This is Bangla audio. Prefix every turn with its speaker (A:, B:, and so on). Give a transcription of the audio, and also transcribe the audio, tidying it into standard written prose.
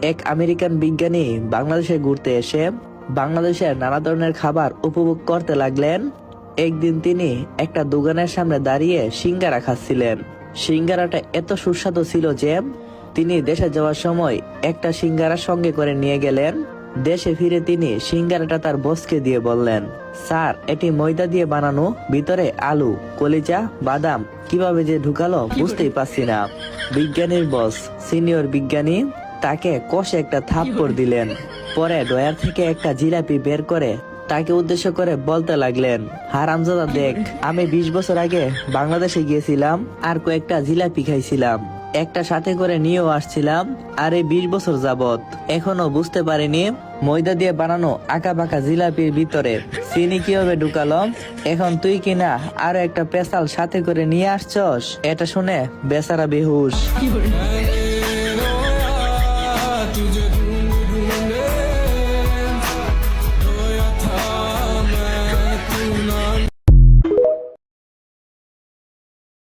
A: এক আমেরিকান বিজ্ঞানী বাংলাদেশে ঘুরতে এসে বাংলাদেশের নানা ধরনের খাবার উপভোগ করতে লাগলেন। একদিন তিনি একটা দোকানের সামনে দাঁড়িয়ে সিঙ্গারা খাচ্ছিলেন। সিঙ্গারাটা এত সুস্বাদু ছিল যে তিনি দেশে যাওয়ার সময় একটা সিঙ্গারা সঙ্গে করে নিয়ে গেলেন। দেশে ফিরে তিনি সিঙ্গারাটা তার বসকে দিয়ে বললেন, স্যার, এটি ময়দা দিয়ে বানানো, ভিতরে আলু, কলিজা, বাদাম কিভাবে যে ঢুকালো বুঝতেই পারছি না। বিজ্ঞানীর বস, সিনিয়র বিজ্ঞানী, তাকে কষে একটা থাপ্পড় দিলেন। পরে ড্রয়ার থেকে একটা জিলাপি বের করে তাকে উদ্দেশ্য করে বলতে লাগলেন, হারামজাদা দেখ, আমি 20 বছর আগে বাংলাদেশে গিয়েছিলাম আর কয়েকটা জিলাপি খাইছিলাম, একটা সাথে করে নিয়েও আসছিলাম, আর এই 20 বছর যাবত এখনো বুঝতে পারিনি ময়দা দিয়ে বানানো আঁকা বাঁকা জিলাপির ভিতরে চিনি কিভাবে ঢুকালো। এখন তুই কিনা আরো একটা পেশাল সাথে করে নিয়ে আসছস। এটা শুনে বেচারা বেহুশ।